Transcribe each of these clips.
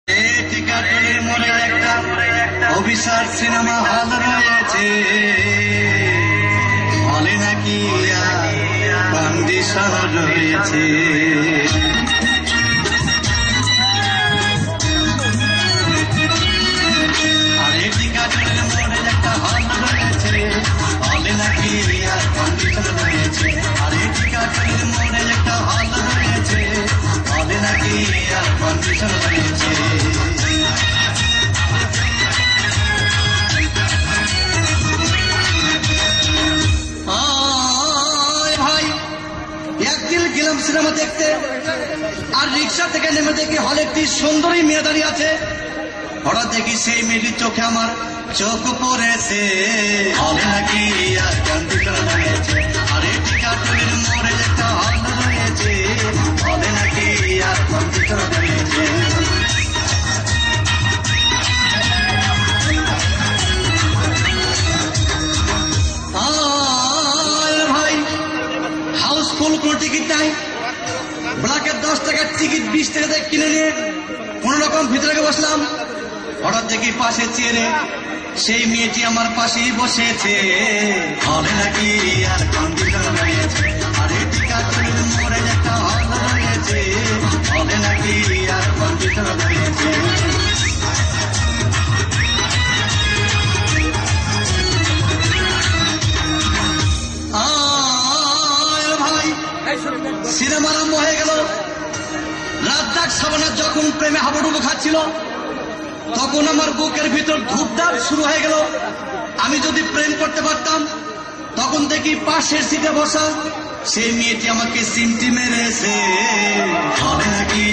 টিকাটুলির মোড়ে একটা Abhisar cinema hall রয়েছে, হলে নাকি কন্ডিশন রয়েছে। আরে টিকাটুলির মোড়ে একটা হল রয়েছে, হলে নাকি কন্ডিশন রয়েছে। আরে টিকাটুলির মোড়ে একটা হল রয়েছে, হলে নাকি কন্ডিশন রয়েছে। গেলাম সিনেমা দেখতে, আর রিক্সা থেকে নেমে দেখি হলে একটি সুন্দরী মেয়ে দাঁড়িয়ে আছে। হঠাৎ দেখি সেই মেয়েটির চোখে আমার চোখ পড়েছে, হলে নাকি কন্ডিশন রয়েছে। আরে টিকাটুলির মোড়ে একটা হল রয়েছে, হলে নাকি কন্ডিশন রয়েছে। হাউসফুল কোন টিকিট নাই, ব্ল্যাকের 10 টাকার টিকিট 20 টাকা দিয়ে কিনে নিয়ে কোন রকম ভিতরে বসলাম। হঠাৎ দেখি পাশে চেয়ারে সেই মেয়েটি আমার পাশেই বসেছে, হলে নাকি কন্ডিশন রয়েছে। আরে টিকাটুলির মোড়ে একটা হল রয়েছে, হলে নাকি কন্ডিশন রয়েছে। সিনেমা আরম্ভ হয়ে গেল। রাজ্জাক শাবানা যখন প্রেমে হাবুডুবু খাচ্ছিল, তখন আমার বুকের ভিতর ধূপধাপ শুরু হয়ে গেল। আমি যদি প্রেম করতে পারতাম, তখন দেখি পাশের সিটে বসা সেই মেয়েটি আমাকে সিমটি মেরেছে, হবে নাকি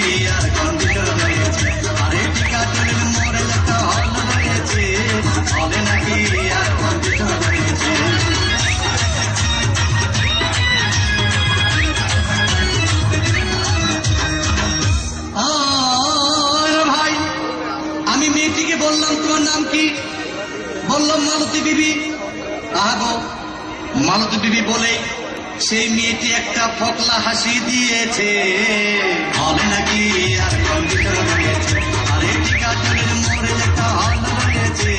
কন্ডিশন রয়েছে। আরে টিকাটুলির মোড়ে একটা হল রয়েছে, হবে নাকি কন্ডিশন রয়েছে। মেয়েটিকে বললাম, তোমার নাম কি? বললাম মালতী বিবি। আহো মালতী বিবি বলে সেই মেয়েটি একটা ফকলা হাসি দিয়েছে, হলে নাকি কন্ডিশন রয়েছে। আরে টিকাটুলির মোড়ে একটা হল রয়েছে,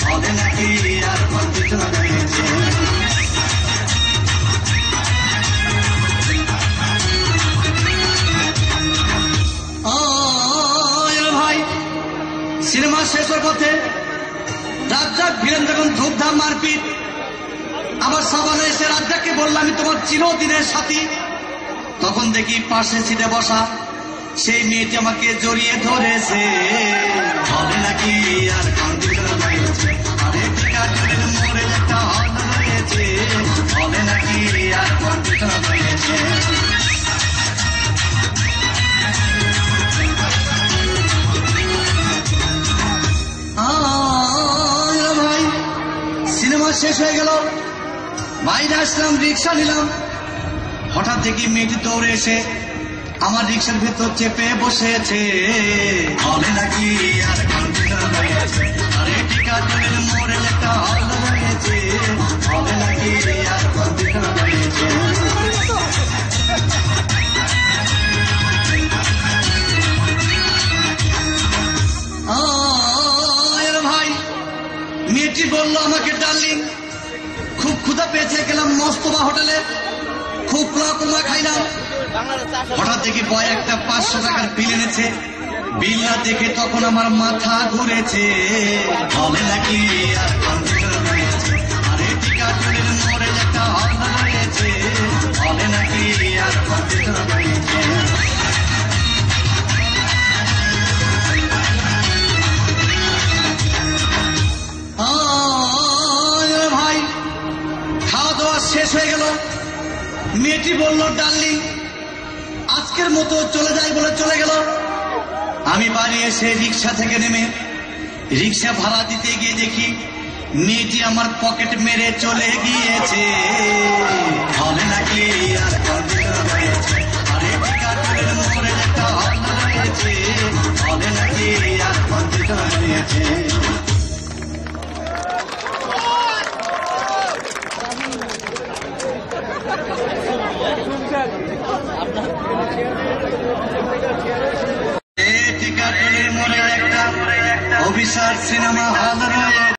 হলে নাকি কন্ডিশন রয়েছে। সিনেমা শেষ হওয়ার পথে রাজ্জাক ভিলেন যখন ধূপধাম মারপিট, আবার শাবানা এসে রাজ্জাককে বললাম, আমি তোমার চিরদিনের সাথী। তখন দেখি পাশে সিটে বসা সেই মেয়েটি আমাকে জড়িয়ে ধরেছে, হবে নাকি কন্ডিশন রয়েছে। আরে টিকাটুলির মোড়ে একটা হল রয়েছে, হবে নাকি কন্ডিশন রয়েছে। সিনেমা শেষ হয়ে গেল, বাইরে আসলাম, রিক্সা নিলাম। হঠাৎ দেখি মেয়েটি দৌড়ে এসে আমার রিক্সার ভেতর চেপে বসেছে, হবে নাকি কন্ডিশন রয়েছে। আরে টিকাটুলির মোড়ে একটা হল রয়েছে, হবে নাকি কন্ডিশন রয়েছে। ভাই মেয়েটি বললো আমাকে, ডার্লিং খুব ক্ষুধা পেয়েছে, গেলাম মস্তবা হোটেলে, খুব পোলা খাইলাম। হঠাৎ দেখি বয় একটা 500 টাকার বিল এনেছে। বিল না দেখে তখন আমার মাথা ঘুরেছে, হবে নাকি কন্ডিশন রয়েছে। আরে টিকাটুলির মোড়ে একটা হল রয়েছে, হবে নাকি কন্ডিশন রয়েছে। ভাই খাওয়া দাওয়া শেষ হয়ে গেল। মেয়েটি বলল, ডার্লিং আজকের মতো চলে যাই বলে চলে গেল। আমি বাড়ি এসে রিক্সা থেকে নেমে রিক্সা ভাড়া দিতে গিয়ে দেখি মেয়েটি আমার পকেট মেরে চলে গিয়েছে, হবে নাকি কন্ডিশন রয়েছে। আরে টিকাটুলির মোড়ে একটা হল রয়েছে, হবে নাকি কন্ডিশন রয়েছে। টিকাটুলির মোড়ে অফিসার সিনেমা হল রয়ে